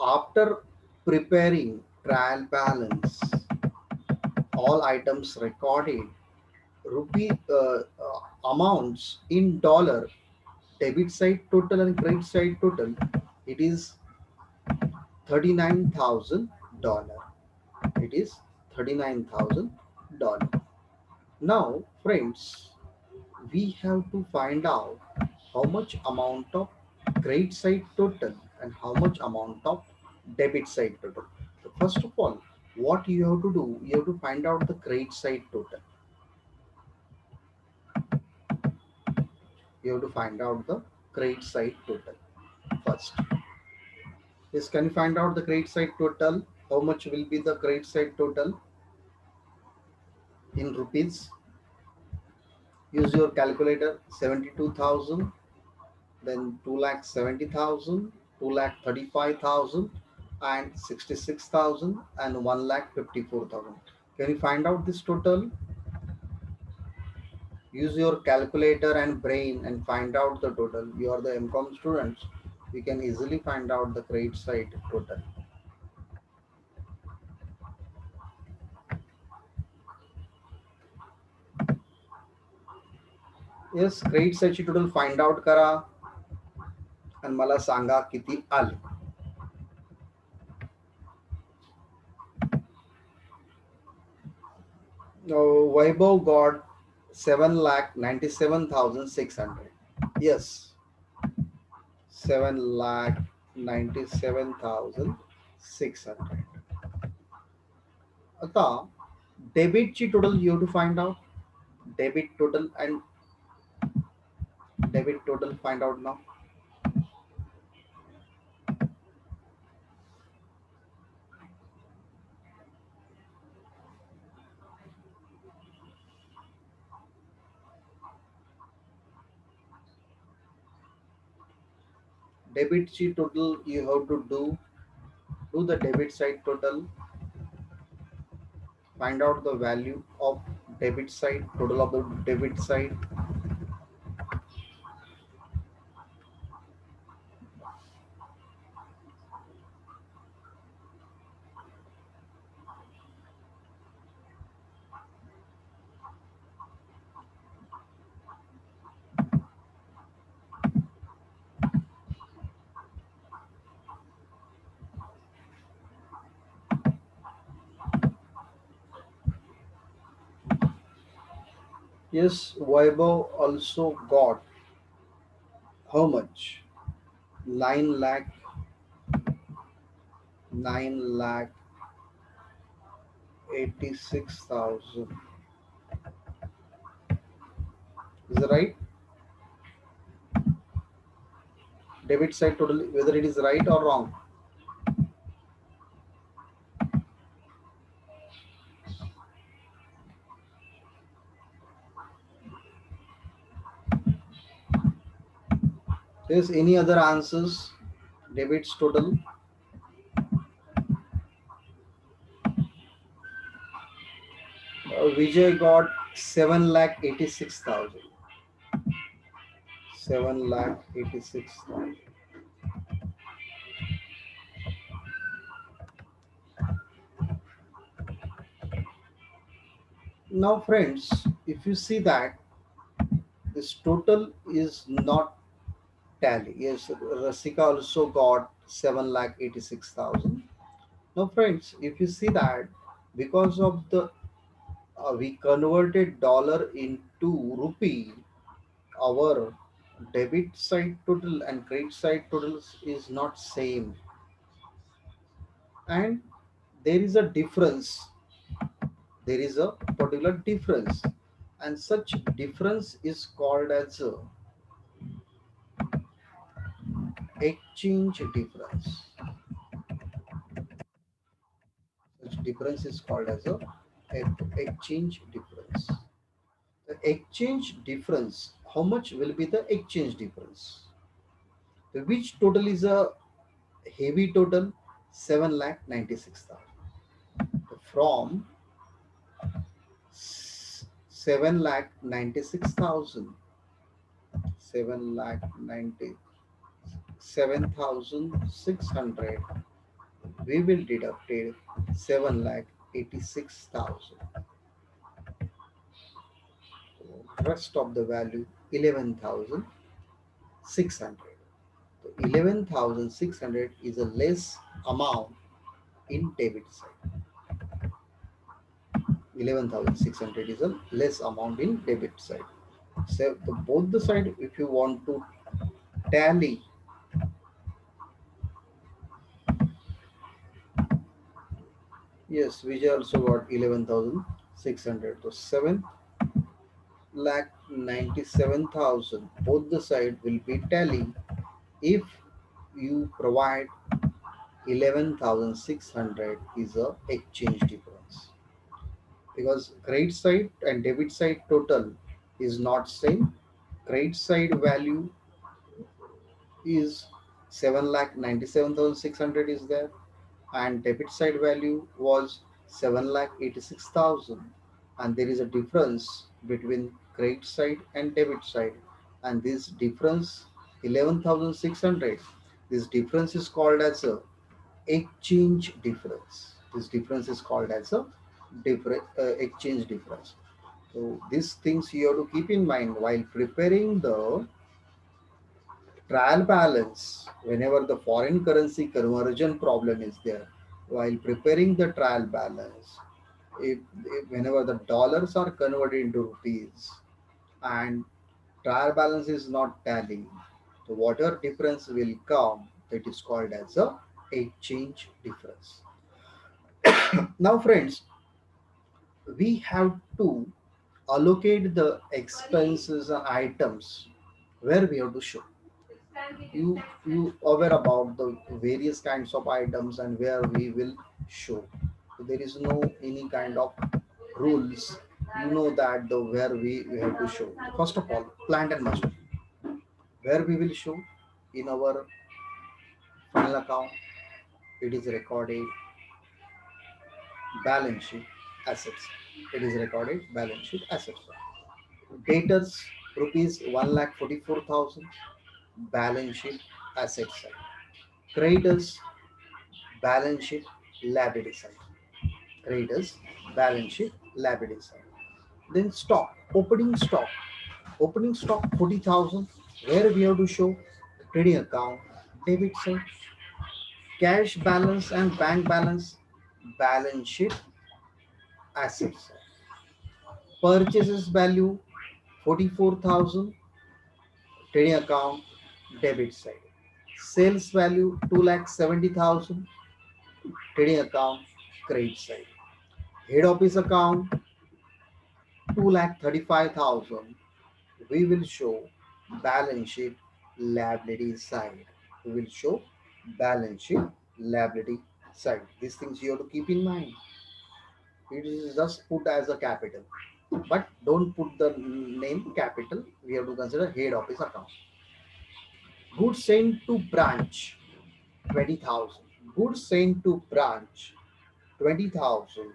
After preparing trial balance, all items recorded, rupee amounts in dollar, debit side total and credit side total, it is $39,000. It is $39,000. Now, friends, we have to find out how much amount of credit side total and how much amount of debit side total. So first of all, what you have to do, you have to find out the credit side total. You have to find out the credit side total first. Yes, can you find out the credit side total? How much will be the credit side total in rupees? Use your calculator. 72,000, then 2,70,000, 2,35,000, and 66,000, and 1,54,000. Can you find out this total? Use your calculator and brain and find out the total. You are the MCOM students. You can easily find out the credit side total. Yes, credit side total find out करा आणि मला सांगा किती आले. Vaibhav got 7,97,600. Yes, 7,97,600. आता डेबिटची total you to find out. Debit total and debit total find out now. Debit sheet total you have to do the debit side total. Find out the value of debit side total of the debit side. Yes, Vaibhav also got how much? 9 lakh, 9,86,000. Is that right? Debit side total, whether it is right or wrong. Yes, any other answers? Debits total. Vijay got 7,86,000. 7,86,000. Now, friends, if you see that this total is not tally. Yes, Rasika also got 7,86,000. Now, friends, if you see that because of the we converted dollar into rupee, our debit side total and credit side totals is not same, and there is a difference. There is a particular difference, and such difference is called as a exchange difference. Such difference is called as a exchange difference. The exchange difference, how much will be the exchange difference? The which total is a heavy total? 7,96,000. From 7,96,000, 7,97,600 we will deduct 7 lakh 86,000. Rest of the value 11,600. So 11,600 is a less amount in debit side. 11,600 is a less amount in debit side. So both the side, if you want to tally, yes, we also got 11,600. So 7 lakh 97,000. Both the side will be tally if you provide 11,600 is a exchange difference, because credit side and debit side total is not same. Credit side value is 7 lakh 97,600 is there, and debit side value was 7 lakh 86,000, and there is a difference between credit side and debit side, and this difference 11,600, this difference is called as a exchange difference. This difference is called as a different exchange difference. So these things you have to keep in mind while preparing the trial balance. Whenever the foreign currency conversion problem is there, while preparing the trial balance, whenever the dollars are converted into rupees and trial balance is not tallying, so whatever difference will come, that is called as a exchange difference. Now friends, we have to allocate the expenses and items where we have to show. You aware about the various kinds of items and where we will show. So there is no any kind of rules. You know that the where we have to show. First of all, plant and machinery. Where we will show in our final account, it is recorded balance sheet assets. It is recorded balance sheet assets. Debtors rupees 1,44,000, balance sheet asset side. Creditors balance sheet liability side. Creditors balance sheet liability side. Then stock, opening stock 40,000. Where we have to show trading account debit side. Cash balance and bank balance sheet asset side. Purchases value 44,000, trading account debit side. Sales value 2,70,000, trading account credit side. Head office account 2,35,000. We will show balance sheet liability side. We will show balance sheet liability side. These things you have to keep in mind. It is just put as a capital, but don't put the name capital. We have to consider head office account. Goods sent to branch 20,000. Goods sent to branch 20,000.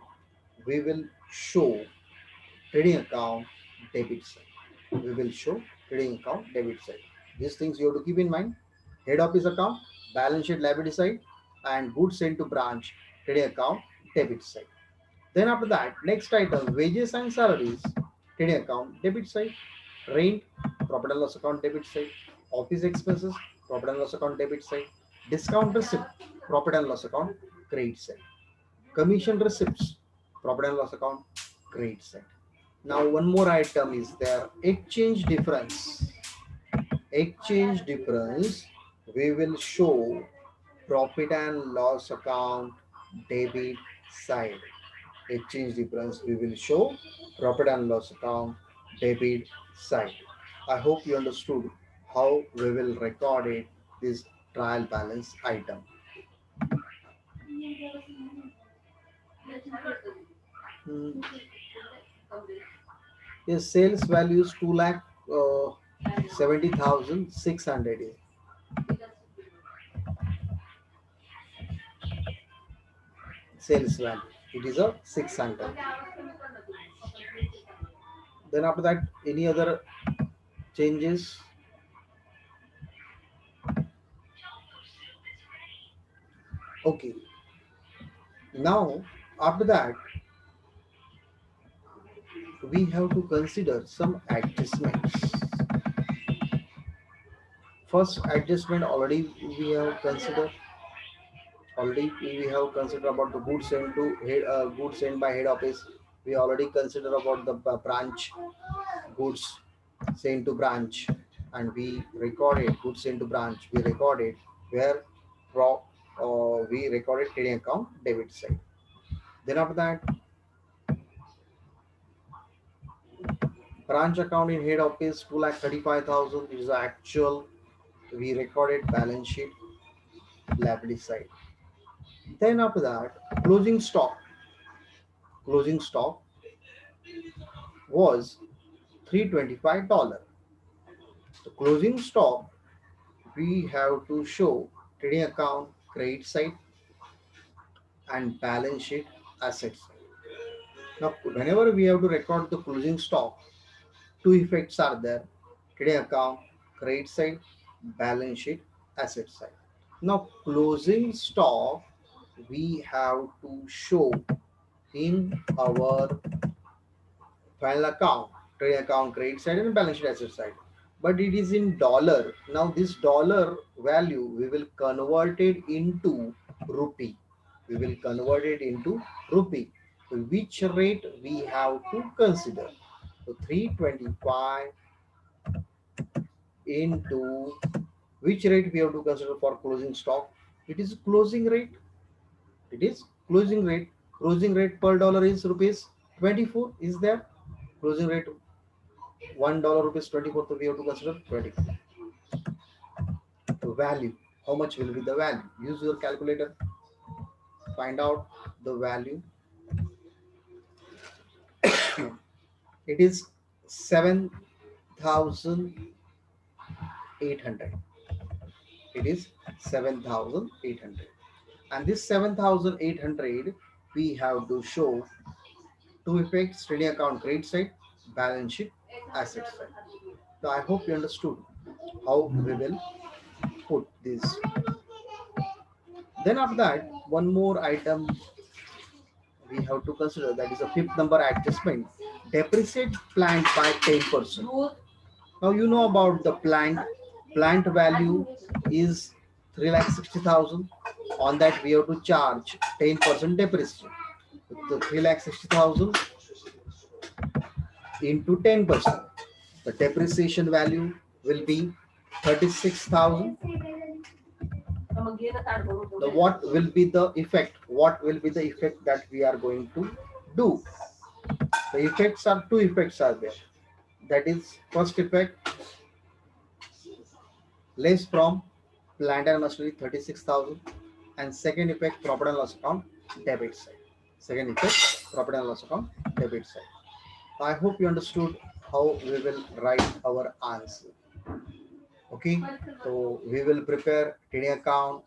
We will show trading account debit side. We will show trading account debit side. These things you have to keep in mind. Head office account, balance sheet liability side, and goods sent to branch, trading account debit side. Then after that, next item, wages and salaries, trading account debit side. Rent, profit and loss account debit side. Office expenses, profit and loss account debit side. Discount receipt, profit and loss account credit side. Commission receipts, profit and loss account credit side. Now one more item is there, exchange difference. Exchange difference, we will show profit and loss account debit side. Exchange difference, we will show profit and loss account debit side. I hope you understood how we will record it, this trial balance item. Hmm. Yes, sales values 2 lakh 70,600 is sales value. It is a 600. Then after that, any other changes? Okay. Now, after that, we have to consider some adjustments. First adjustment already we have considered about the goods sent to head, goods sent by head office. We already consider about the branch goods sent to branch, and we recorded goods sent to branch. We recorded where we recorded trading account debit side. Then after that, branch account in head office 2,35,000 is the actual. We recorded balance sheet liability side. Then after that, closing stock was $325. The closing stock we have to show trading account credit side and balance sheet asset side. Now, whenever we have to record the closing stock, two effects are there: trading account credit side, balance sheet asset side. Now, closing stock we have to show in our final account, trading account credit side and balance sheet asset side. But it is in dollar. Now this dollar value we will convert it into rupee. We will convert it into rupee. So which rate we have to consider? So 325 into which rate we have to consider for closing stock? It is closing rate. It is closing rate. Closing rate per dollar is rupees 24. Is there? Closing rate $1 rupees 24, so we have to consider 24. The value, how much will be the value? Use your calculator, find out the value. It is 7,800. It is 7,800. And this 7,800 we have to show two effects: trading account credit side, balance sheet asset side. So I hope you understood how we will put this. Then after that, one more item we have to consider, that is a fifth number adjustment: depreciate plant by 10%. Now you know about the plant value is 3,60,000. On that we have to charge 10% depreciation. So 3,60,000 into 10%, the depreciation value will be 36,000. The what will be the effect that we are going to do? The effects are two effects are there. That is, first effect, less from plant and machinery 36,000, and second effect, profit and loss account debit side. Second effect, profit and loss account debit side. I hope you understood how we will write our answer. Okay, so we will prepare trading account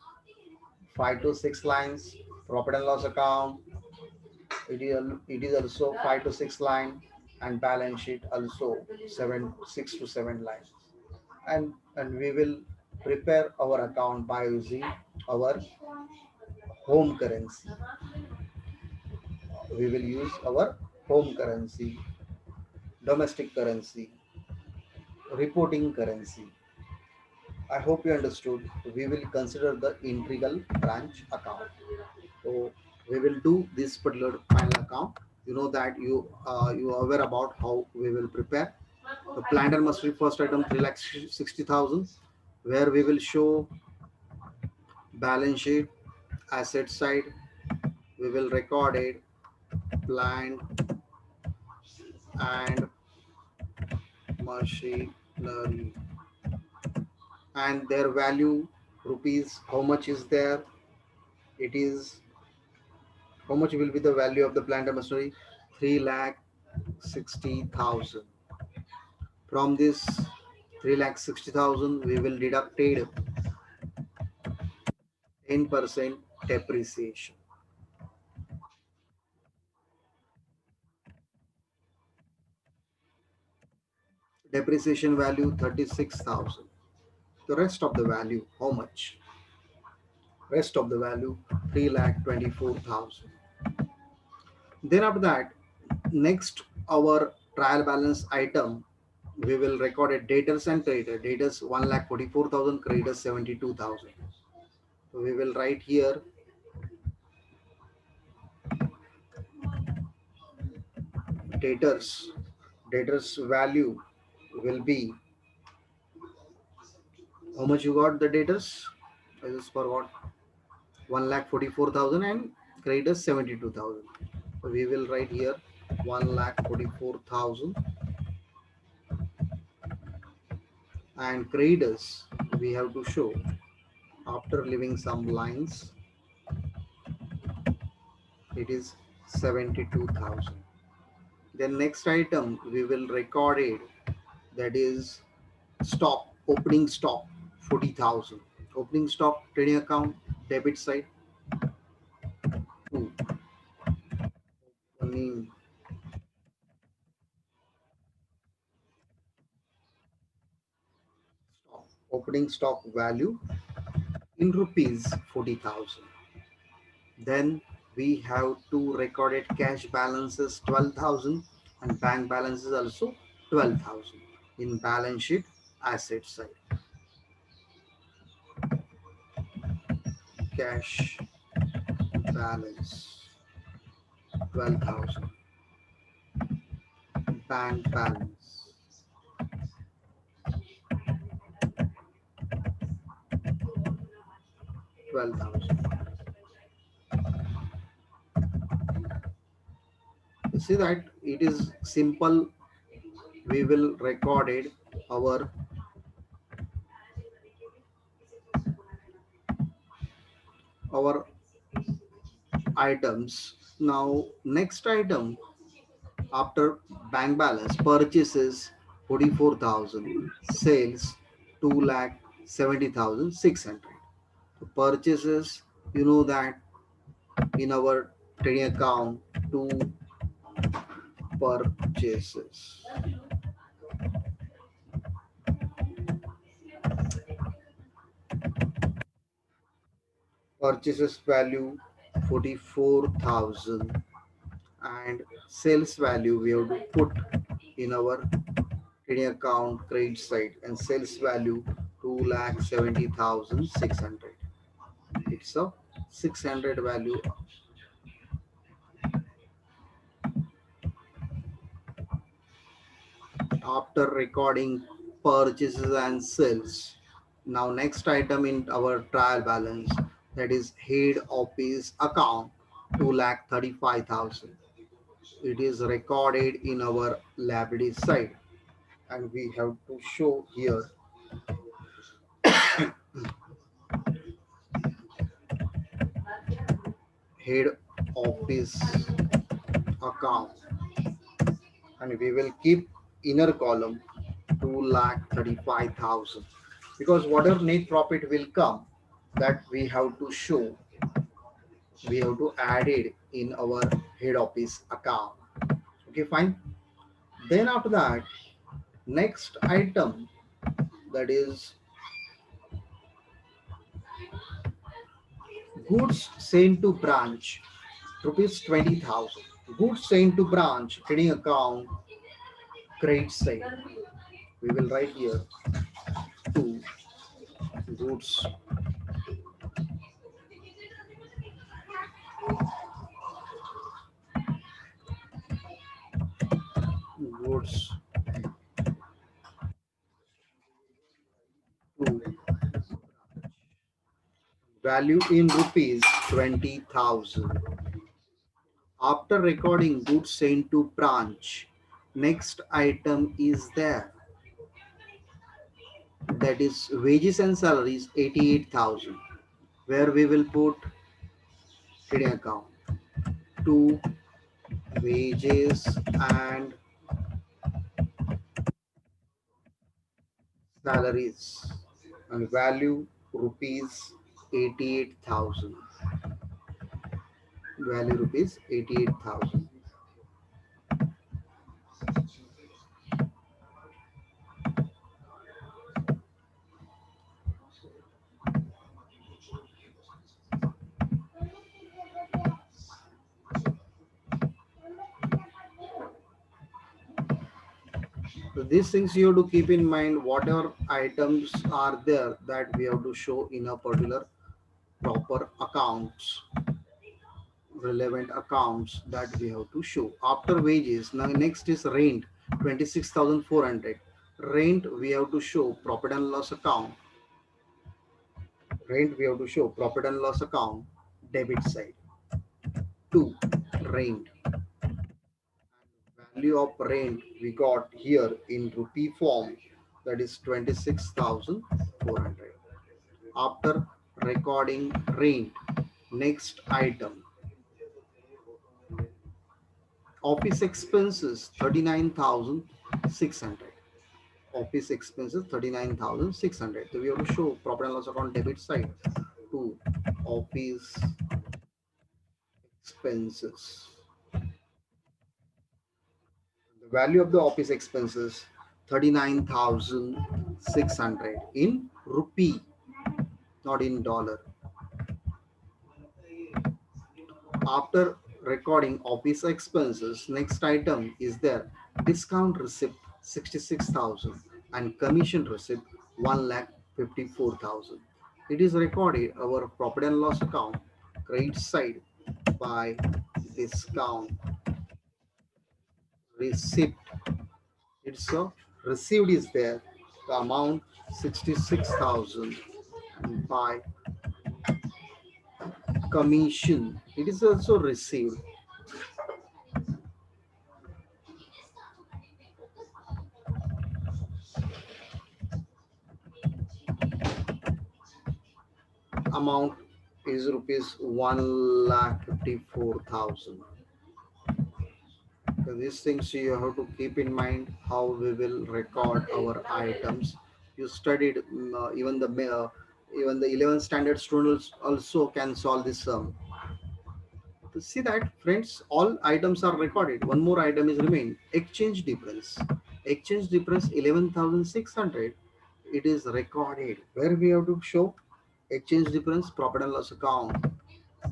5 to 6 lines, profit and loss account it is also 5 to 6 line, and balance sheet also 6 to 7 lines. And we will prepare our account by using our home currency. We will use our home currency, domestic currency, reporting currency. I hope you understood. We will consider the integral branch account. So we will do this particular final account. You know that you are aware about how we will prepare the planter must be first item 3,60,000, where we will show balance sheet asset side. We will record it plant and machinery, and their value rupees. How much is there? It is, how much will be the value of the plant and machinery? 3,60,000. From this 3,60,000, we will deduct 10% depreciation. Depreciation value 36,000. The rest of the value, how much? rest of the value 3,24,000. Then after that, next our trial balance item, we will record a debtors and creditor. Debtors 1,44,000, creditors 72,000. So we will write here debtors. Debtors value will be, how much you got the debtors? I just forgot. 1,44,000 and creditors 72,000. So we will write here 1,44,000 and creditors we have to show after leaving some lines, it is 72,000. Then next item we will record it, that is stock, opening stock 40,000. Opening stock trading account debit side to opening stock, opening stock value in rupees 40,000. Then we have to recorded cash balances 12,000 and bank balances also 12,000 in balance sheet asset side. Cash balance 12,000, bank balance 12,000. You see that it is simple. We will record it our our items. Now next item after bank balance, purchases 44,000, sales 2,70,600. Purchases, you know that in our trading account, two purchases. Purchases value 44,000 and sales value we have to put in our trading account credit side, and sales value 2,70,600. It's a 600 value after recording purchases and sales. Now next item in our trial balance, that is head office account 2,35,000. It is recorded in our liability side and we have to show here head office account, and we will keep inner column 2,35,000, because whatever net profit will come, that we have to show, we have to add it in our head office account. Okay, fine. Then after that, next item, that is goods sent to branch rupees 20,000. Goods sent to branch trading account credit side. We will write here to goods goods to value in rupees 20,000. After recording goods sent to branch, next item is there, that is wages and salaries 88,000, where we will put trading account to wages and salaries and value rupees 88,000. Value rupees 88,000. So these things you have to keep in mind. Whatever items are there that we have to show in a particular proper accounts, relevant accounts that we have to show. After wages, now next is rent, 26,400. Rent we have to show profit and loss account. Rent we have to show profit and loss account, debit side. Two, rent. Value of rent we got here in rupee form, that is 26,400. After recording rent, next item, office expenses 39,600. Office expenses 39,600. So we have to show profit and loss account debit side to office expenses. The value of the office expenses 39,600 in rupee, not in dollar. After recording office expenses, next item is there, discount receipt 66,000 and commission receipt 1,54,000. It is recorded our profit and loss account credit side by discount receipt. It's a received is there, the amount 66,000, and by commission it is also received, amount is rupees 1,54,000. So these things you have to keep in mind how we will record our items. You studied even the 11th standard students also can solve this sum. To see that, friends, all items are recorded. One more item is remain, exchange difference. Exchange difference 11,600. It is recorded. Where we have to show exchange difference, profit and loss account,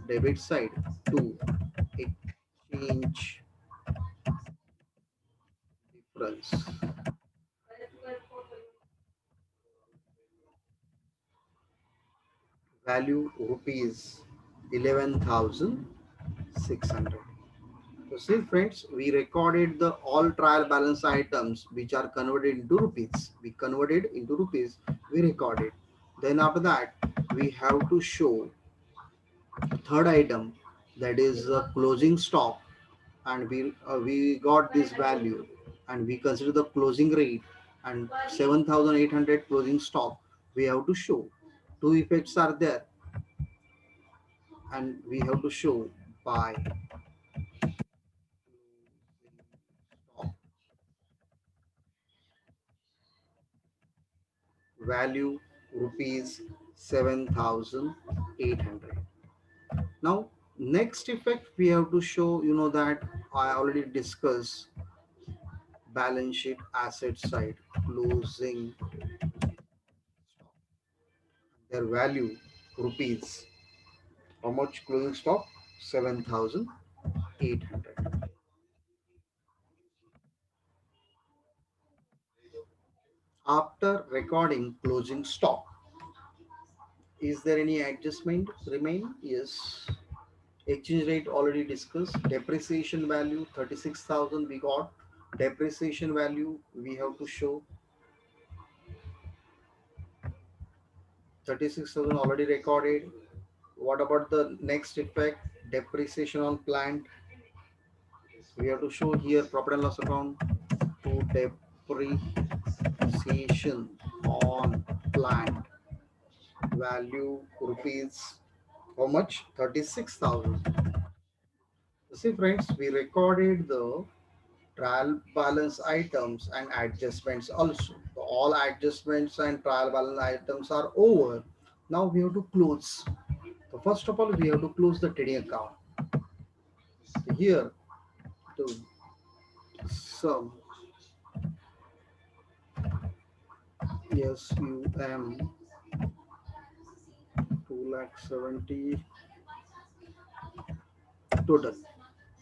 debit side to exchange difference. Value rupees 11,600. So see friends, we recorded the all trial balance items which are converted into rupees. We converted into rupees, we recorded. Then after that, we have to show third item, that is closing stock, and we got this value and we consider the closing rate and 7,800 closing stock we have to show. Two effects are there and we have to show by stock value rupees 7,800. Now next effect we have to show, that I already discussed, balance sheet asset side closing stock, their value rupees, how much closing stock, 7,800. After recording closing stock, is there any adjustment remain? Yes. Exchange rate already discussed. Depreciation value 36,000 we got. Depreciation value we have to show 36,000 already recorded. What about the next effect? Depreciation on plant. We have to show here profit and loss account to depreciation on plant value rupees, how much? 36,000. See friends, we recorded the trial balance items and adjustments also. So all adjustments and trial balance items are over. Now we have to close. So first of all, we have to close the trading account. Here, to sum, SUM 2,70,000 total.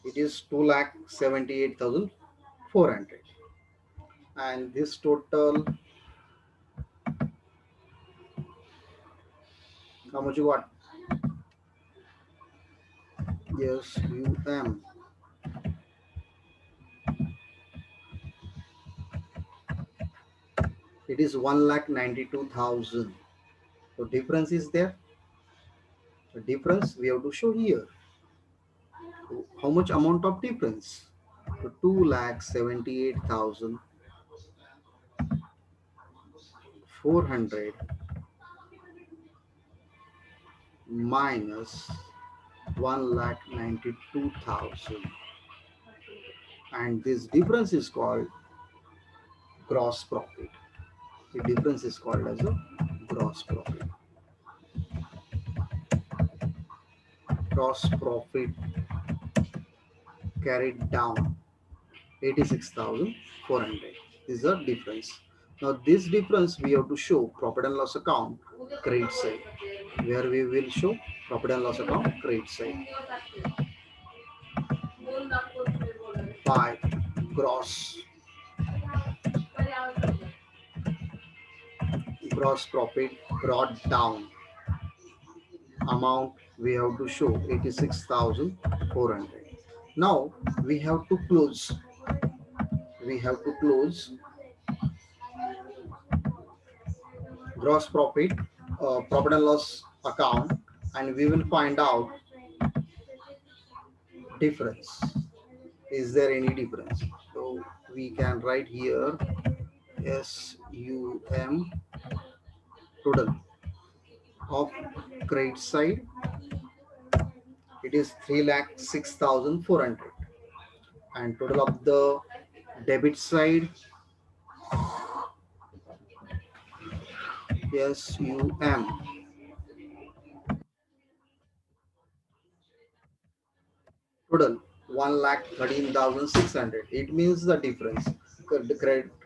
It is 2,78,400. And this total, how much you got? Yes, UM. It is 1,92,000. So difference is there. The difference we have to show here. How much amount of difference? So 2,78,400 minus 1,92,000, and this difference is called gross profit. The difference is called as a gross profit. Gross profit carried down 86,400. This is the difference. Now this difference we have to show profit and loss account credit side, where we will show profit and loss account credit side by gross profit brought down amount we have to show 86,400. Now we have to close gross profit, profit and loss account, and we will find out difference. Is there any difference? So we can write here SUM total of credit side, it is 3,06,400, and total of the debit side, SUM total 1,13,600. It means the difference. The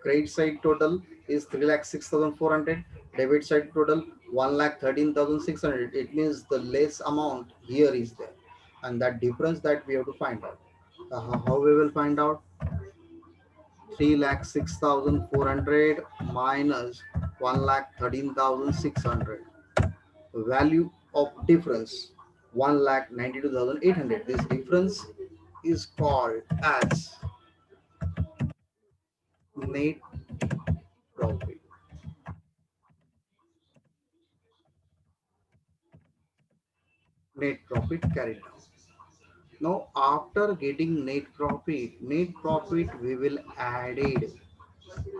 credit side total is 3,06,400. Debit side total 1,13,600. It means the less amount here is there, and that difference that we have to find out. How we will find out? 3,06,400 minus 1,13,600. Value of difference 1,92,800. This difference is called as net profit. Net profit carried down. Now after getting net profit we will add it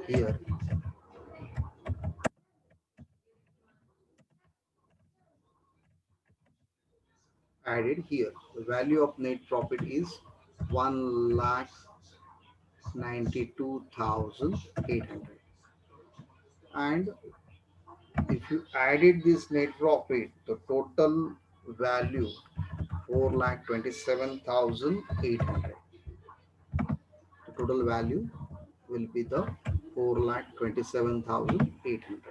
here. Added here. The value of net profit is 1,92,800. And if you added this net profit, the total value 4,27,800. The total value will be the 4,27,800.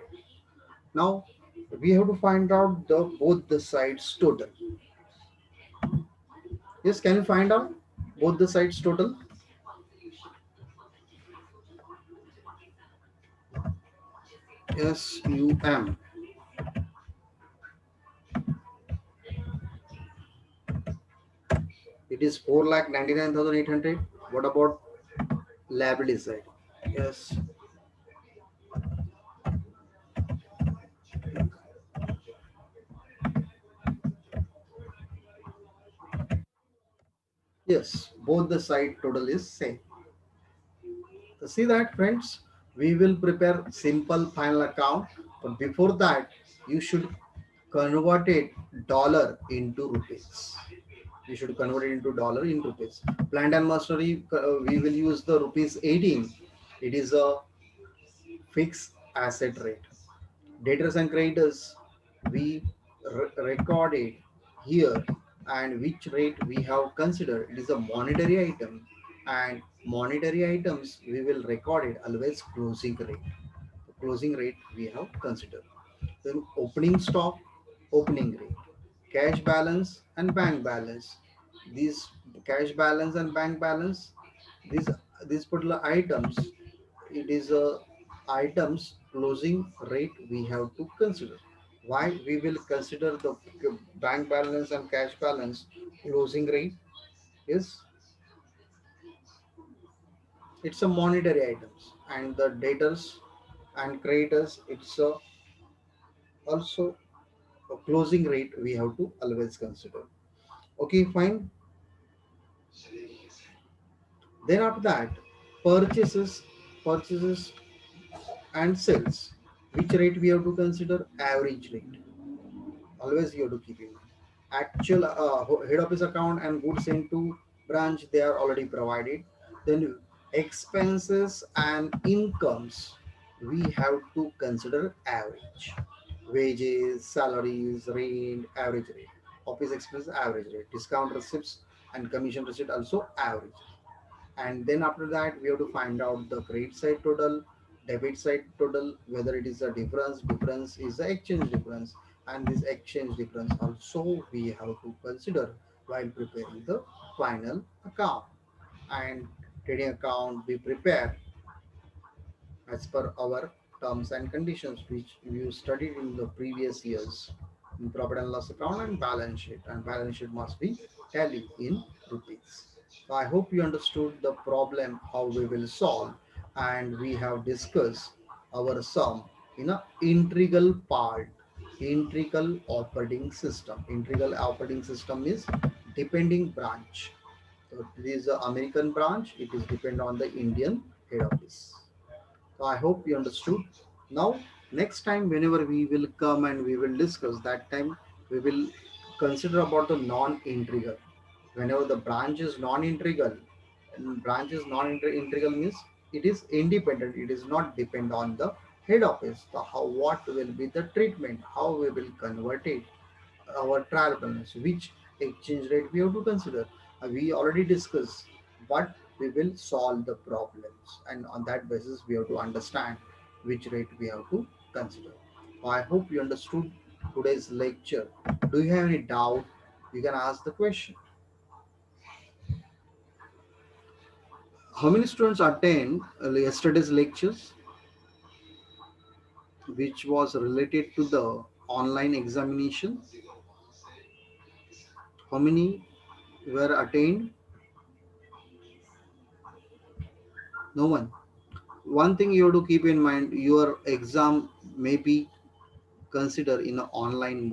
Now we have to find out the both the sides total. Yes, can you find out both the sides total? SUM. It is 4,99,800. What about liability side? Yes. Yes, both the side total is same. So see that friends, we will prepare simple final account, but before that, you should convert it dollar into rupees. You should convert it into dollar in rupees. Plant and machinery, we will use the rupees 18. It is a fixed asset rate. Debtors and creditors, we record it here, and which rate we have considered. It is a monetary item, and monetary items we will record it always closing rate. The closing rate we have considered. Then opening stock, opening rate, cash balance and bank balance. These cash balance and bank balance, these these particular items it is a items closing rate we have to consider. Why we will consider the bank balance and cash balance closing rate is it's a monetary items, and the debtors and creditors it's a also a closing rate we have to always consider. Okay, fine. Then after that, purchases, purchases and sales. Which rate we have to consider? Average rate. Always you have to keep in mind. Actual head office account and goods sent to branch they are already provided. Then expenses and incomes we have to consider average. Wages, salaries, rent, average rate. Office expenses average rate. Discount receipts and commission receipt also average, and then after that we have to find out the credit side total, debit side total, whether it is a difference is the exchange difference, and this exchange difference also we have to consider while preparing the final account. And trading account we prepare as per our terms and conditions which you studied in the previous years in profit and loss account and balance sheet, and balance sheet must be tally in rupees. So I hope you understood the problem how we will solve, and we have discussed our sum in a integral part. Integral operating system, integral operating system is depending branch. So this is the American branch, it is depend on the Indian head office. So I hope you understood. Now, next time, whenever we will come and we will discuss, that time we will consider about the non-integral. Whenever the branch is non-integral, and branch is non-integral means it is independent. It is not depend on the head office. So how what will be the treatment? How we will convert it? Our trial balance, which exchange rate we have to consider. We already discussed, but we will solve the problems, and on that basis, we have to understand which rate we have to consider. I hope you understood today's lecture. Do you have any doubt? You can ask the question. How many students attend yesterday's lectures, which was related to the online examination? How many were attained? No one. One thing you have to keep in mind, your exam may be considered in an online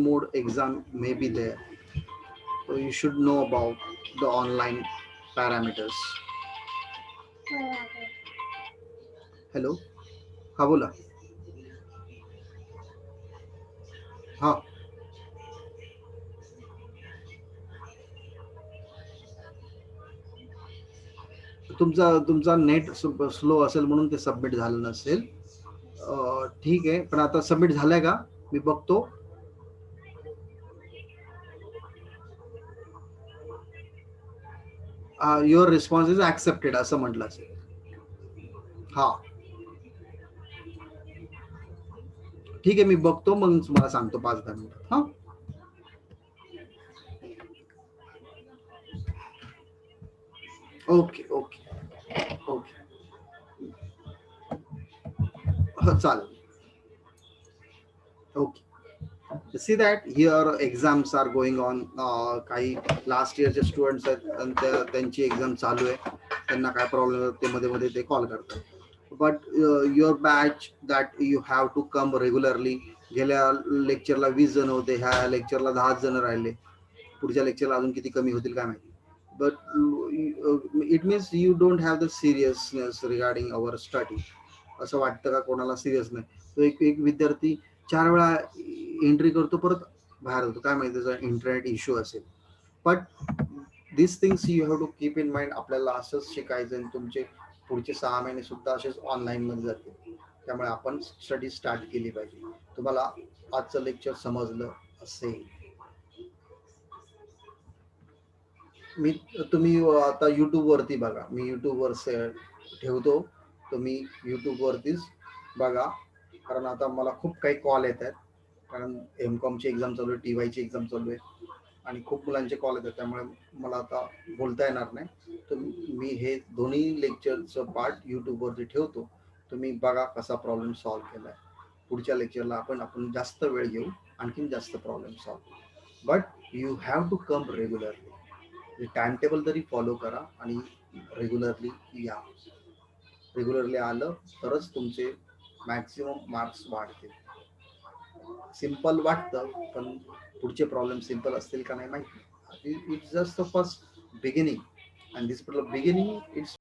mode exam may be there, so you should know about the online parameters. Hello, हा बोला. हा, तुमचा तुमचा net slow असेल म्हणून ते submit झालं नसेल. ठीक आहे, पण आता सबमिट झालंय का मी बघतो. युअर रिस्पॉन्स इज ऍक्सेप्टेड असं म्हटलं असेल. हा, ठीक आहे, मी बघतो मग तुम्हाला सांगतो 5-10 मिनिटात. हा, ओके ओके ओके. हो, चालेल. Okay. See that here exams are going on. काही लास्ट इयरचे स्टुडंट्स आहेत आणि त्यांची एक्झाम चालू आहे. त्यांना काय प्रॉब्लेम ते मध्ये मध्ये ते कॉल करतात. But your batch that you have to come regularly. गेल्या लेक्चरला 20 जण होते, ह्या लेक्चरला 10 जण राहिले. पुढच्या लेक्चरला अजून किती कमी होतील काय माहिती. But it means you don't have the seriousness regarding our study. असं वाटतं का कोणाला सिरियस नाही. तो एक एक विद्यार्थी 4 वेळा एंट्री करतो, परत बाहेर होतो, काय माहिती त्याचा इंटरनेट इश्यू असेल. But this things you have to keep in mind. आपल्याला असंच शिकायचं आणि तुमचे पुढचे 6 महिने सुद्धा असेच ऑनलाईन मध्ये जातील. त्यामुळे आपण स्टडी स्टार्ट केली पाहिजे. तुम्हाला आजचं लेक्चर समजलं असेल. मी तुम्ही आता यूट्यूब वरती बघा, मी यूट्यूबवर ठेवतो, तुम्ही यूट्यूब वरतीच बघा. कारण आता मला खूप काही कॉल येत आहेत, कारण एम कॉमची एक्झाम चालू आहे, टी वायची एक्झाम चालू आहे, आणि खूप मुलांचे कॉल येतात, त्यामुळे मला आता बोलता येणार नाही. तर मी हे दोन्ही लेक्चरचं पार्ट यूट्यूबवरती ठेवतो. तुम्ही बघा कसा प्रॉब्लेम सॉल्व्ह केलाय. पुढच्या लेक्चरला आपण जास्त वेळ घेऊ, आणखीन जास्त problem solve. But you have to come regularly. Time table तरी फॉलो करा आणि रेग्युलरली या. रेग्युलरली आलं तरच तुमचे मॅक्सिमम मार्क्स वाढतील. सिंपल वाटतं, पण पुढचे प्रॉब्लेम सिंपल असतील का नाही माहिती. It's just the first beginning, and this beginning it's